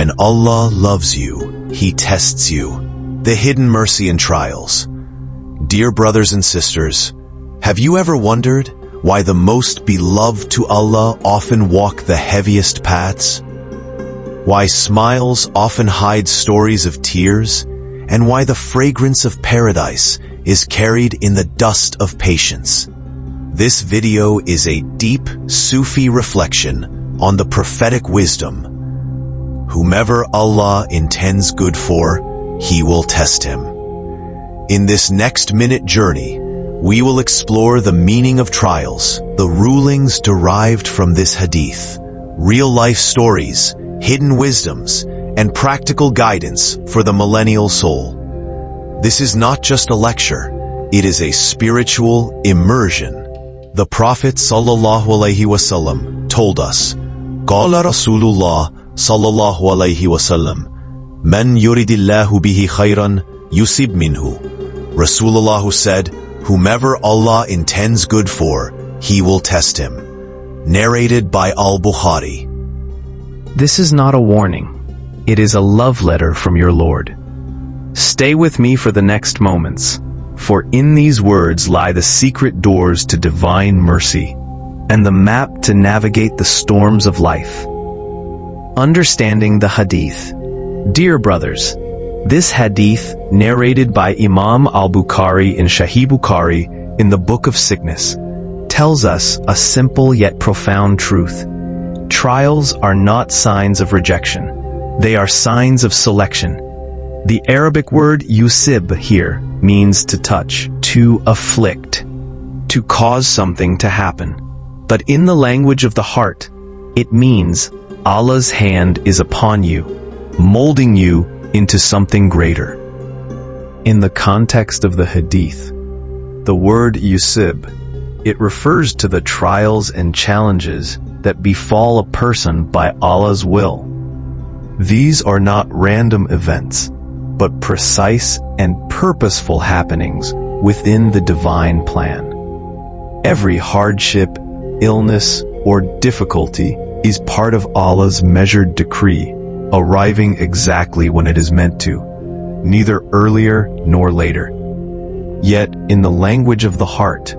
When Allah loves you, He tests you. The hidden mercy and trials. Dear brothers and sisters, have you ever wondered why the most beloved to Allah often walk the heaviest paths? Why smiles often hide stories of tears? And why the fragrance of paradise is carried in the dust of patience? This video is a deep Sufi reflection on the prophetic wisdom. Whomever Allah intends good for, He will test him. In this next-minute journey, we will explore the meaning of trials, the rulings derived from this hadith, real-life stories, hidden wisdoms, and practical guidance for the millennial soul. This is not just a lecture, it is a spiritual immersion. The Prophet ﷺ told us, Qala Rasulullah sallallahu alayhi wasallam, Man yuridillahu bihi khayran yusib minhu. Rasulullah said, whomever Allah intends good for, He will test him. Narrated by Al-Bayhaqi. This is not a warning. It is a love letter from your Lord. Stay with me for the next moments, for in these words lie the secret doors to divine mercy and the map to navigate the storms of life. Understanding the Hadith. Dear brothers, this Hadith, narrated by Imam Al-Bukhari in Sahih Bukhari in the Book of Sickness, tells us a simple yet profound truth. Trials are not signs of rejection. They are signs of selection. The Arabic word yusib here means to touch, to afflict, to cause something to happen. But in the language of the heart, it means Allah's hand is upon you, molding you into something greater. In the context of the Hadith, the word yusib, it refers to the trials and challenges that befall a person by Allah's will. These are not random events, but precise and purposeful happenings within the divine plan. Every hardship, illness, or difficulty is part of Allah's measured decree, arriving exactly when it is meant to, neither earlier nor later. Yet, in the language of the heart,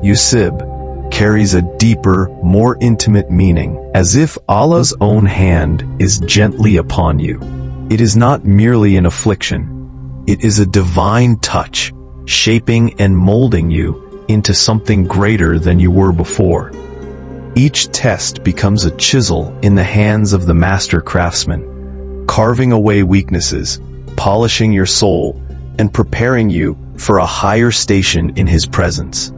yusib carries a deeper, more intimate meaning, as if Allah's own hand is gently upon you. It is not merely an affliction. It is a divine touch, shaping and molding you into something greater than you were before. Each test becomes a chisel in the hands of the master craftsman, carving away weaknesses, polishing your soul, and preparing you for a higher station in His presence.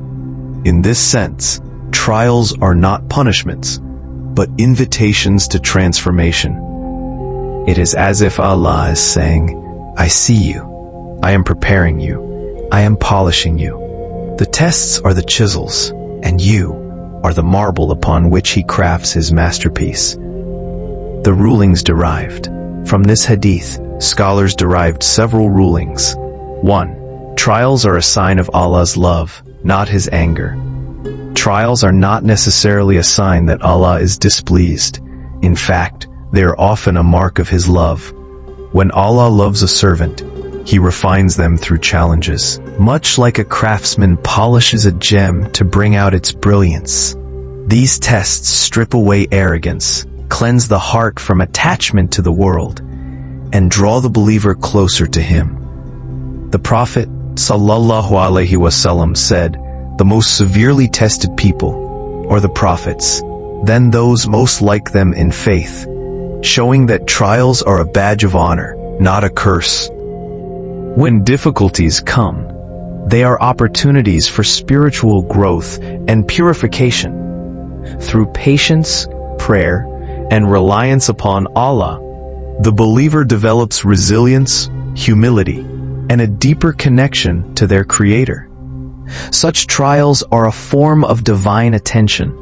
In this sense, trials are not punishments, but invitations to transformation. It is as if Allah is saying, I see you, I am preparing you, I am polishing you. The tests are the chisels, and you are the marble upon which He crafts His masterpiece. The rulings derived. From this hadith, scholars derived several rulings. 1. Trials are a sign of Allah's love, not His anger. Trials are not necessarily a sign that Allah is displeased. In fact, they are often a mark of His love. When Allah loves a servant, He refines them through challenges, much like a craftsman polishes a gem to bring out its brilliance. These tests strip away arrogance, cleanse the heart from attachment to the world, and draw the believer closer to Him. The Prophet ﷺ said, the most severely tested people are the prophets, then those most like them in faith, showing that trials are a badge of honor, not a curse. When difficulties come, they are opportunities for spiritual growth and purification. Through patience, prayer, and reliance upon Allah, the believer develops resilience, humility, and a deeper connection to their Creator. Such trials are a form of divine attention,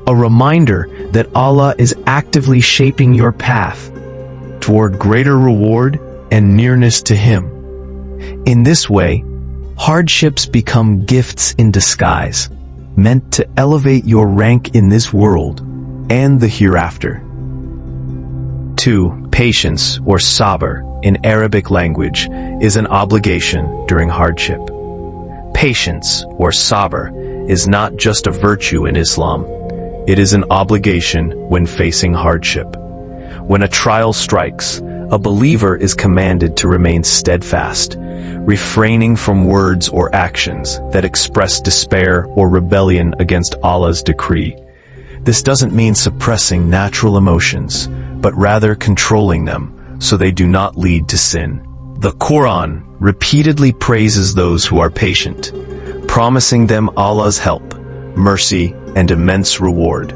a reminder that Allah is actively shaping your path toward greater reward and nearness to Him. In this way, hardships become gifts in disguise, meant to elevate your rank in this world and the hereafter. 2. Patience, or Sabr, in Arabic language, is an obligation during hardship. Patience, or Sabr, is not just a virtue in Islam. It is an obligation when facing hardship. When a trial strikes, a believer is commanded to remain steadfast, refraining from words or actions that express despair or rebellion against Allah's decree. This doesn't mean suppressing natural emotions, but rather controlling them so they do not lead to sin. The Quran repeatedly praises those who are patient, promising them Allah's help, mercy, and immense reward.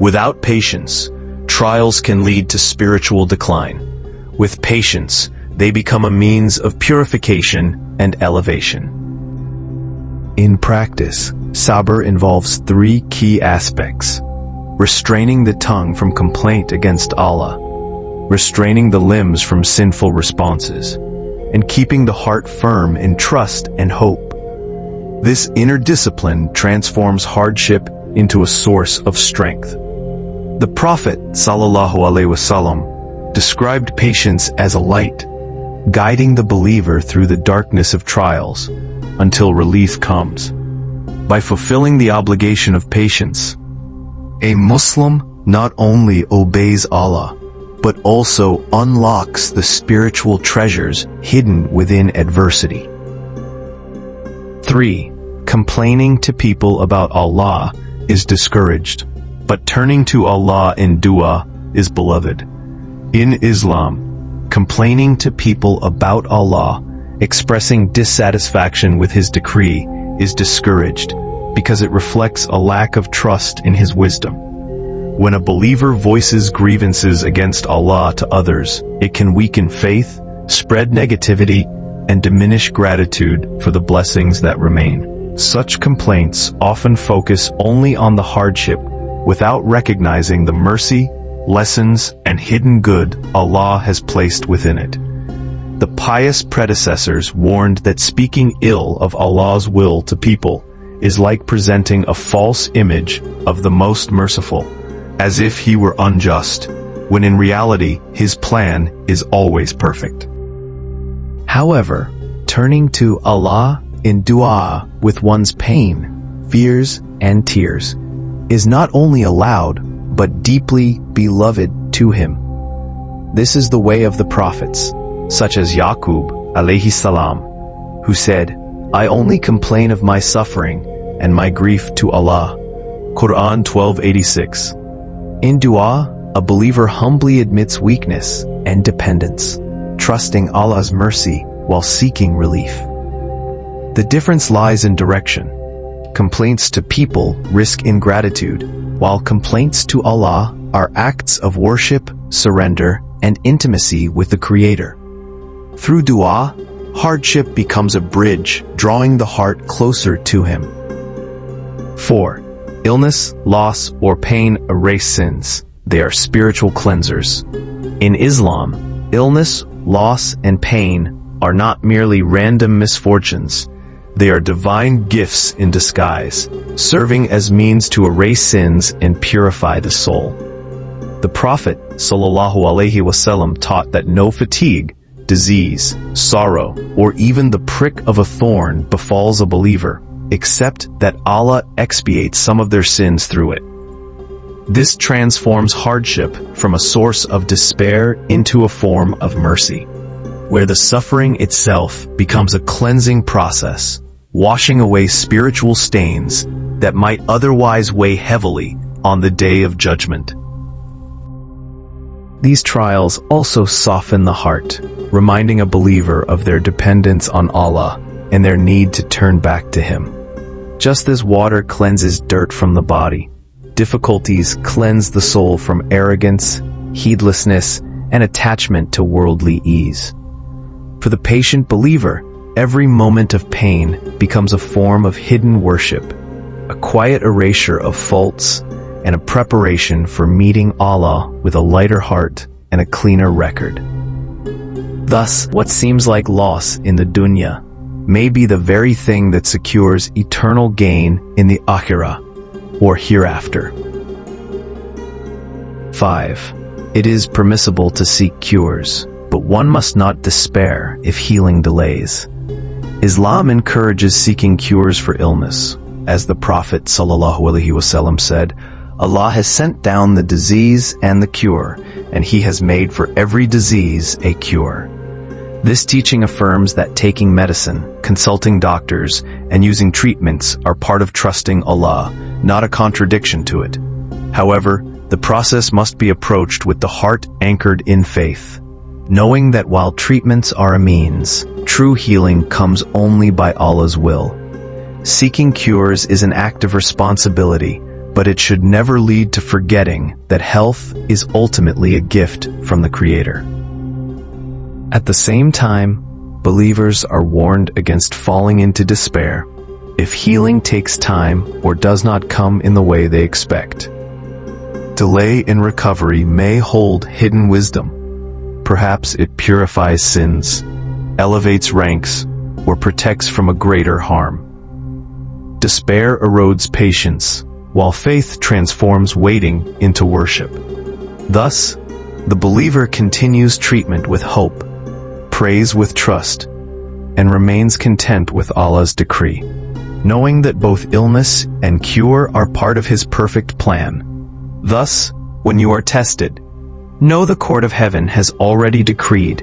Without patience, trials can lead to spiritual decline. With patience, they become a means of purification and elevation. In practice, Sabr involves three key aspects: restraining the tongue from complaint against Allah, restraining the limbs from sinful responses, and keeping the heart firm in trust and hope. This inner discipline transforms hardship into a source of strength. The Prophet ﷺ described patience as a light, guiding the believer through the darkness of trials until relief comes. By fulfilling the obligation of patience, a Muslim not only obeys Allah, but also unlocks the spiritual treasures hidden within adversity. 3. Complaining to people about Allah is discouraged, but turning to Allah in dua is beloved. In Islam, complaining to people about Allah, expressing dissatisfaction with His decree, is discouraged because it reflects a lack of trust in His wisdom. When a believer voices grievances against Allah to others, it can weaken faith, spread negativity, and diminish gratitude for the blessings that remain. Such complaints often focus only on the hardship without recognizing the mercy, lessons, and hidden good Allah has placed within it. The pious predecessors warned that speaking ill of Allah's will to people is like presenting a false image of the Most Merciful, as if He were unjust, when in reality His plan is always perfect. However, turning to Allah in dua with one's pain, fears, and tears is not only allowed, but deeply beloved to Him. This is the way of the prophets, such as Yaqub alayhi salam, who said, "I only complain of my suffering and my grief to Allah." Quran 12:86. In dua, a believer humbly admits weakness and dependence, trusting Allah's mercy while seeking relief. The difference lies in direction. Complaints to people risk ingratitude, while complaints to Allah are acts of worship, surrender, and intimacy with the Creator. Through dua, hardship becomes a bridge, drawing the heart closer to Him. 4. Illness, loss, or pain erase sins. They are spiritual cleansers. In Islam, illness, loss, and pain are not merely random misfortunes. They are divine gifts in disguise, serving as means to erase sins and purify the soul. The Prophet ﷺ taught that no fatigue, disease, sorrow, or even the prick of a thorn befalls a believer, except that Allah expiates some of their sins through it. This transforms hardship from a source of despair into a form of mercy, where the suffering itself becomes a cleansing process, washing away spiritual stains that might otherwise weigh heavily on the day of judgment. These trials also soften the heart, reminding a believer of their dependence on Allah and their need to turn back to Him. Just as water cleanses dirt from the body, difficulties cleanse the soul from arrogance, heedlessness, and attachment to worldly ease. For the patient believer, every moment of pain becomes a form of hidden worship, a quiet erasure of faults, and a preparation for meeting Allah with a lighter heart and a cleaner record. Thus, what seems like loss in the dunya may be the very thing that secures eternal gain in the akhirah, or hereafter. 5. It is permissible to seek cures, but one must not despair if healing delays. Islam encourages seeking cures for illness. As the Prophet ﷺ said, Allah has sent down the disease and the cure, and He has made for every disease a cure. This teaching affirms that taking medicine, consulting doctors, and using treatments are part of trusting Allah, not a contradiction to it. However, the process must be approached with the heart anchored in faith, knowing that while treatments are a means, true healing comes only by Allah's will. Seeking cures is an act of responsibility, but it should never lead to forgetting that health is ultimately a gift from the Creator. At the same time, believers are warned against falling into despair if healing takes time or does not come in the way they expect. Delay in recovery may hold hidden wisdom. Perhaps it purifies sins, elevates ranks, or protects from a greater harm. Despair erodes patience, while faith transforms waiting into worship. Thus, the believer continues treatment with hope, prays with trust, and remains content with Allah's decree, knowing that both illness and cure are part of His perfect plan. Thus, when you are tested, know the court of heaven has already decreed,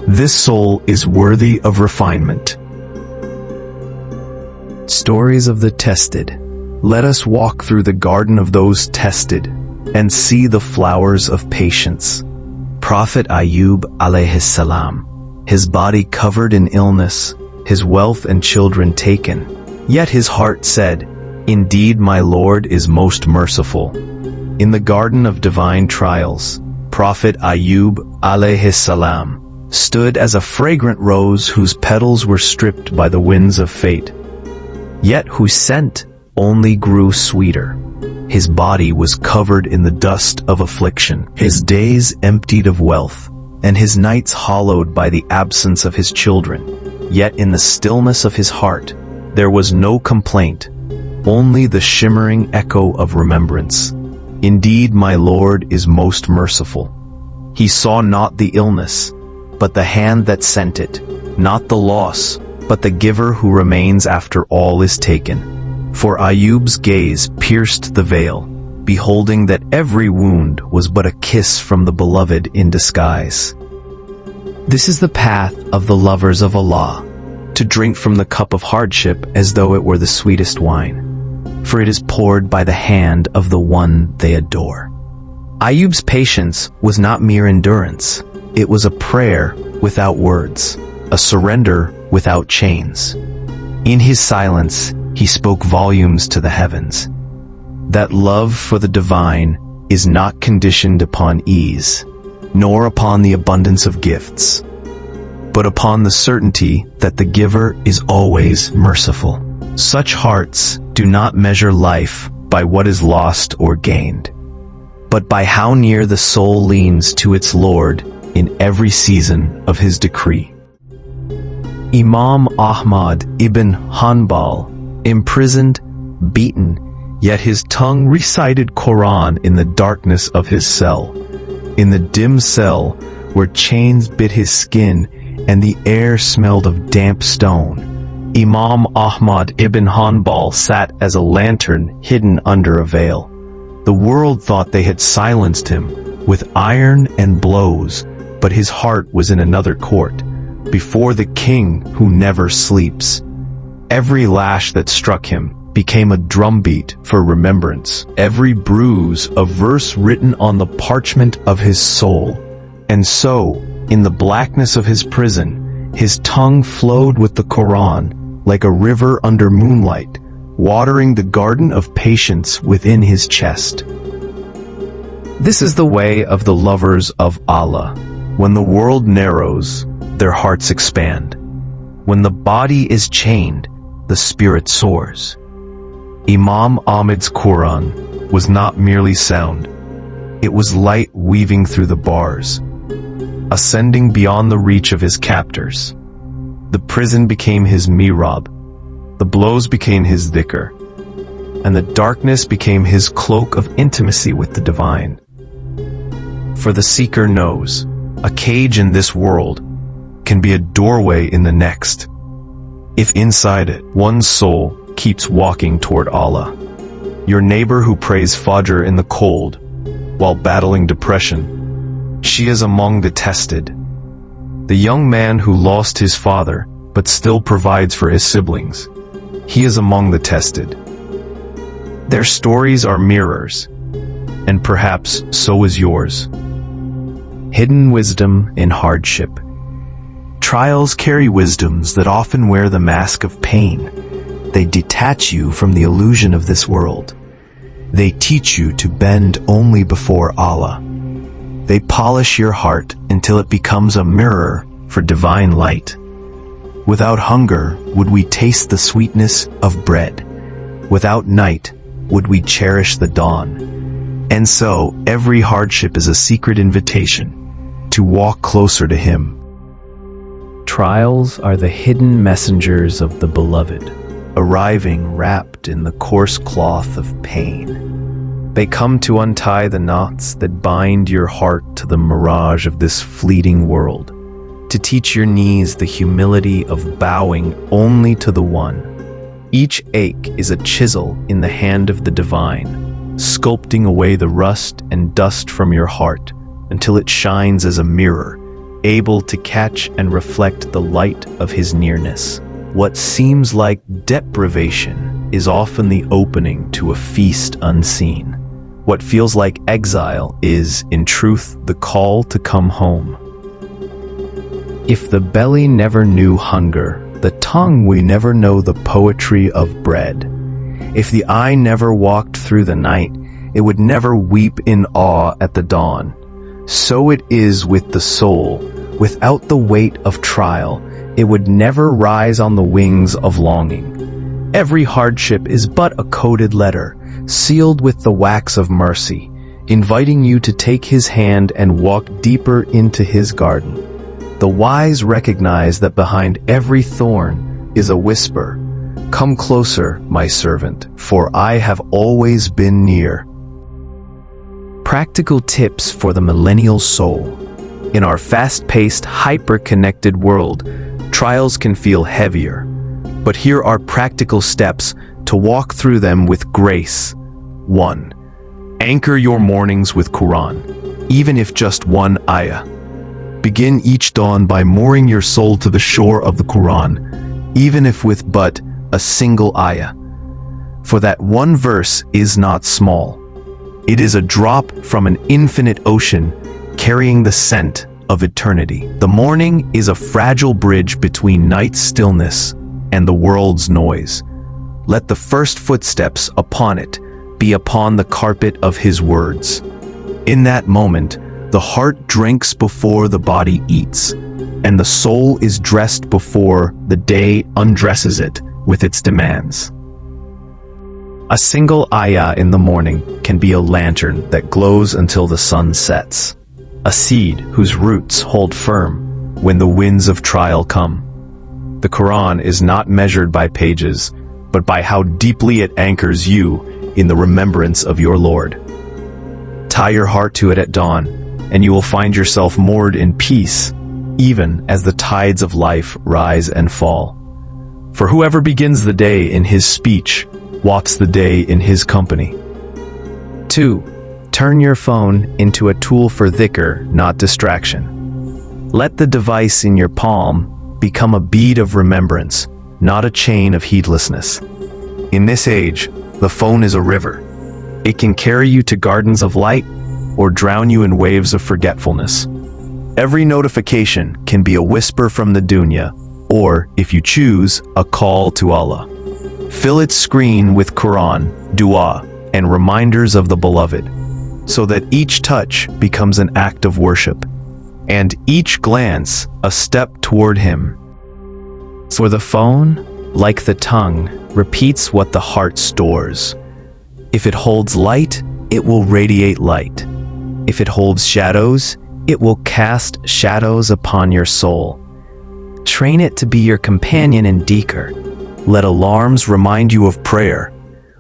this soul is worthy of refinement. Stories of the tested. Let us walk through the garden of those tested and see the flowers of patience. Prophet Ayub alayhi salam, his body covered in illness, his wealth and children taken, yet his heart said, "Indeed my Lord is most merciful." In the garden of divine trials, Prophet Ayub alayhi salam stood as a fragrant rose whose petals were stripped by the winds of fate, yet whose scent only grew sweeter. His body was covered in the dust of affliction, his days emptied of wealth, and his nights hollowed by the absence of his children. Yet in the stillness of his heart, there was no complaint, only the shimmering echo of remembrance. Indeed, my Lord is most merciful. He saw not the illness, but the hand that sent it, not the loss, but the giver who remains after all is taken. For Ayub's gaze pierced the veil, beholding that every wound was but a kiss from the beloved in disguise. This is the path of the lovers of Allah, to drink from the cup of hardship as though it were the sweetest wine, for it is poured by the hand of the one they adore. Ayub's patience was not mere endurance. It was a prayer without words, a surrender without chains. In his silence, he spoke volumes to the heavens. That love for the divine is not conditioned upon ease, nor upon the abundance of gifts, but upon the certainty that the giver is always merciful. Such hearts do not measure life by what is lost or gained, but by how near the soul leans to its Lord in every season of His decree. Imam Ahmad ibn Hanbal, imprisoned, beaten, yet his tongue recited Quran in the darkness of his cell. In the dim cell, where chains bit his skin and the air smelled of damp stone, Imam Ahmad ibn Hanbal sat as a lantern hidden under a veil. The world thought they had silenced him with iron and blows, but his heart was in another court, before the King who never sleeps. Every lash that struck him became a drumbeat for remembrance, every bruise a verse written on the parchment of his soul. And so, in the blackness of his prison, his tongue flowed with the Quran like a river under moonlight, watering the garden of patience within his chest. This is the way of the lovers of Allah. When the world narrows, their hearts expand. When the body is chained, the spirit soars. Imam Ahmad's Quran was not merely sound. It was light weaving through the bars, ascending beyond the reach of his captors. The prison became his mihrab, the blows became his dhikr, and the darkness became his cloak of intimacy with the divine. For the seeker knows, a cage in this world can be a doorway in the next, if inside it one's soul keeps walking toward Allah. Your neighbor who prays Fajr in the cold while battling depression, she is among the tested. The young man who lost his father but still provides for his siblings, he is among the tested. Their stories are mirrors, and perhaps so is yours. Hidden wisdom in hardship. Trials carry wisdoms that often wear the mask of pain. They detach you from the illusion of this world. They teach you to bend only before Allah. They polish your heart until it becomes a mirror for divine light. Without hunger would we taste the sweetness of bread. Without night would we cherish the dawn. And so every hardship is a secret invitation to walk closer to Him. Trials are the hidden messengers of the Beloved, arriving wrapped in the coarse cloth of pain. They come to untie the knots that bind your heart to the mirage of this fleeting world, to teach your knees the humility of bowing only to the One. Each ache is a chisel in the hand of the Divine, sculpting away the rust and dust from your heart until it shines as a mirror, able to catch and reflect the light of His nearness. What seems like deprivation is often the opening to a feast unseen. What feels like exile is, in truth, the call to come home. If the belly never knew hunger, the tongue will never know the poetry of bread. If the eye never walked through the night, it would never weep in awe at the dawn. So it is with the soul. Without the weight of trial, it would never rise on the wings of longing. Every hardship is but a coded letter, sealed with the wax of mercy, inviting you to take His hand and walk deeper into His garden. The wise recognize that behind every thorn is a whisper, "Come closer, my servant, for I have always been near." Practical tips for the millennial soul. In our fast-paced, hyper-connected world, trials can feel heavier. But here are practical steps to walk through them with grace. 1. Anchor your mornings with Quran, even if just one ayah. Begin each dawn by mooring your soul to the shore of the Quran, even if with but a single ayah. For that one verse is not small. It is a drop from an infinite ocean, carrying the scent of eternity. The morning is a fragile bridge between night's stillness and the world's noise. Let the first footsteps upon it be upon the carpet of His words. In that moment, the heart drinks before the body eats, and the soul is dressed before the day undresses it with its demands. A single ayah in the morning can be a lantern that glows until the sun sets, a seed whose roots hold firm when the winds of trial come. The Quran is not measured by pages, but by how deeply it anchors you in the remembrance of your Lord. Tie your heart to it at dawn, and you will find yourself moored in peace, even as the tides of life rise and fall. For whoever begins the day in His speech, wafts the day in His company. 2. Turn your phone into a tool for dhikr, not distraction. Let the device in your palm become a bead of remembrance, not a chain of heedlessness. In this age, the phone is a river. It can carry you to gardens of light or drown you in waves of forgetfulness. Every notification can be a whisper from the dunya, or, if you choose, a call to Allah. Fill its screen with Quran, dua, and reminders of the Beloved, so that each touch becomes an act of worship, and each glance a step toward Him. For the phone, like the tongue, repeats what the heart stores. If it holds light, it will radiate light. If it holds shadows, it will cast shadows upon your soul. Train it to be your companion in dhikr. Let alarms remind you of prayer.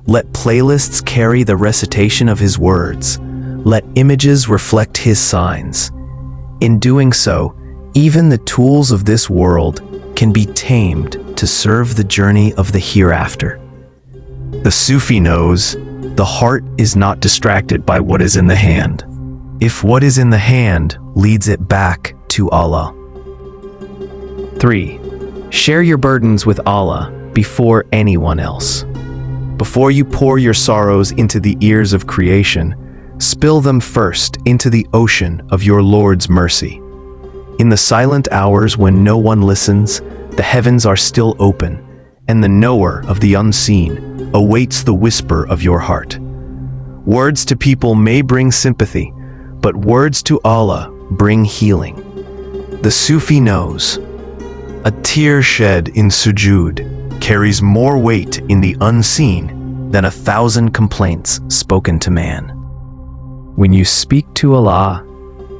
Let playlists carry the recitation of His words. let images reflect his signs. In doing so, even the tools of this world can be tamed to serve the journey of the hereafter. The Sufi knows the heart is not distracted by what is in the hand, if what is in the hand leads it back to Allah. 3. Share your burdens with Allah before anyone else. Before you pour your sorrows into the ears of creation, spill them first into the ocean of your Lord's mercy. In the silent hours when no one listens, the heavens are still open, and the knower of the unseen awaits the whisper of your heart. Words to people may bring sympathy, but words to Allah bring healing. The Sufi knows a tear shed in sujood carries more weight in the unseen than 1,000 complaints spoken to man. When you speak to Allah,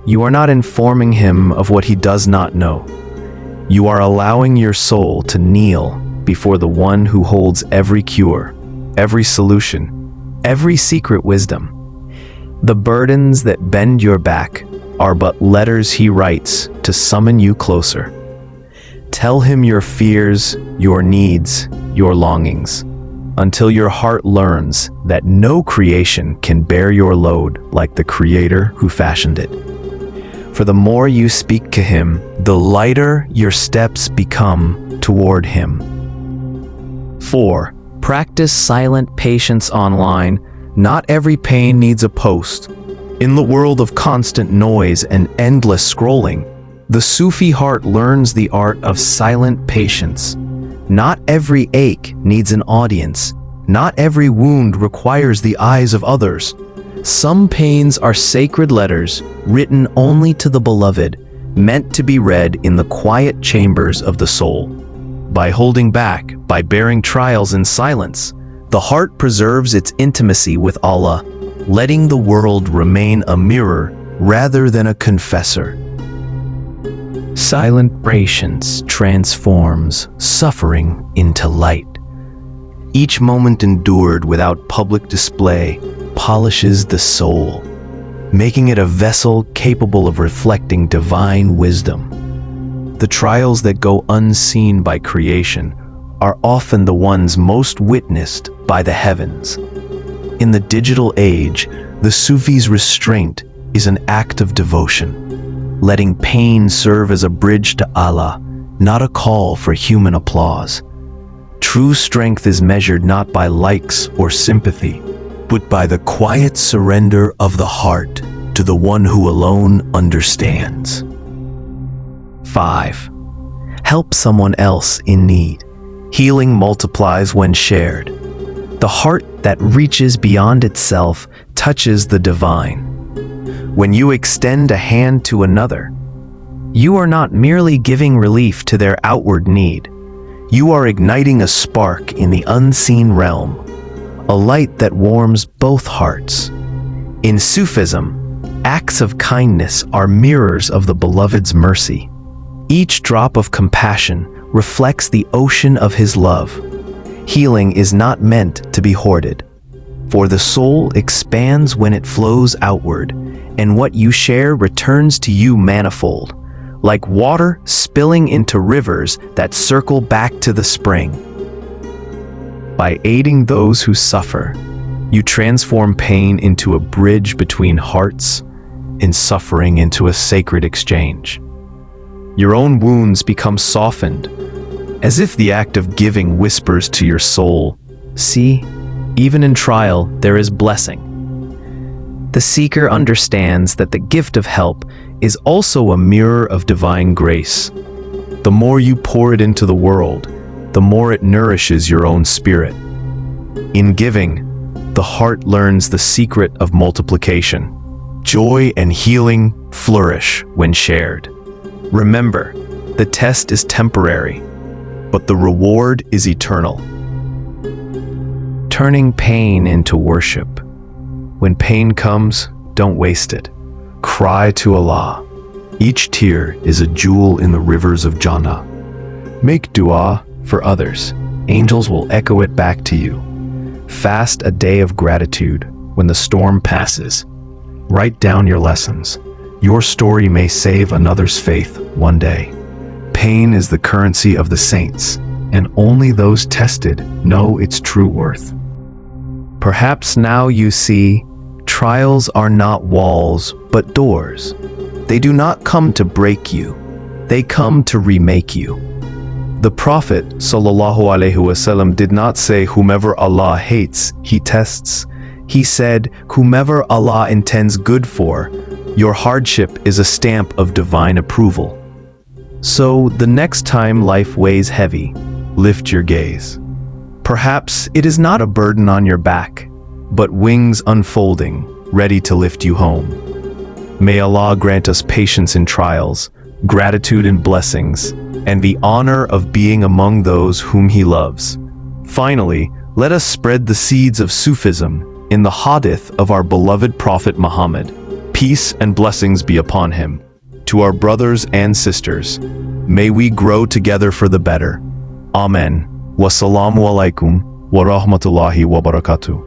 you are not informing him of what he does not know. You are allowing your soul to kneel before the one who holds every cure, every solution, every secret wisdom. The burdens that bend your back are but letters he writes to summon you closer. Tell him your fears, your needs, your longings, until your heart learns that no creation can bear your load like the Creator who fashioned it. For the more you speak to him, the lighter your steps become toward him. 4. Practice silent patience online. Not every pain needs a post. In the world of constant noise and endless scrolling, the Sufi heart learns the art of silent patience. Not every ache needs an audience. Not every wound requires the eyes of others. Some pains are sacred letters written only to the beloved, meant to be read in the quiet chambers of the soul. By holding back, by bearing trials in silence, the heart preserves its intimacy with Allah, letting the world remain a mirror rather than a confessor. Silent patience transforms suffering into light. Each moment endured without public display polishes the soul, making it a vessel capable of reflecting divine wisdom. The trials that go unseen by creation are often the ones most witnessed by the heavens. In the digital age, the Sufi's restraint is an act of devotion, letting pain serve as a bridge to Allah, not a call for human applause. True strength is measured not by likes or sympathy, but by the quiet surrender of the heart to the one who alone understands. 5. Help someone else in need. Healing multiplies when shared. The heart that reaches beyond itself touches the divine. When you extend a hand to another, you are not merely giving relief to their outward need. You are igniting a spark in the unseen realm, a light that warms both hearts. In Sufism, acts of kindness are mirrors of the beloved's mercy. Each drop of compassion reflects the ocean of his love. Healing is not meant to be hoarded, for the soul expands when it flows outward, and what you share returns to you manifold, like water spilling into rivers that circle back to the spring. By aiding those who suffer, you transform pain into a bridge between hearts and suffering into a sacred exchange. Your own wounds become softened, as if the act of giving whispers to your soul, "See, even in trial there is blessing." The seeker understands that the gift of help is also a mirror of divine grace. The more you pour it into the world, the more it nourishes your own spirit. In giving, the heart learns the secret of multiplication. Joy and healing flourish when shared. Remember, the test is temporary, but the reward is eternal. Turning pain into worship. When pain comes, don't waste it. Cry to Allah. Each tear is a jewel in the rivers of Jannah. Make dua for others. Angels will echo it back to you. Fast a day of gratitude when the storm passes. Write down your lessons. Your story may save another's faith one day. Pain is the currency of the saints, and only those tested know its true worth. Perhaps now you see, trials are not walls, but doors. They do not come to break you. They come to remake you. The Prophet ﷺ did not say, whomever Allah hates, He tests. He said, whomever Allah intends good for, your hardship is a stamp of divine approval. So, the next time life weighs heavy, lift your gaze. Perhaps it is not a burden on your back, but wings unfolding, ready to lift you home. May Allah grant us patience in trials, gratitude in blessings, and the honor of being among those whom He loves. Finally, let us spread the seeds of Sufism in the Hadith of our beloved Prophet Muhammad. Peace and blessings be upon him. To our brothers and sisters, may we grow together for the better. Amen. Wassalamu alaikum wa rahmatullahi wa barakatuh.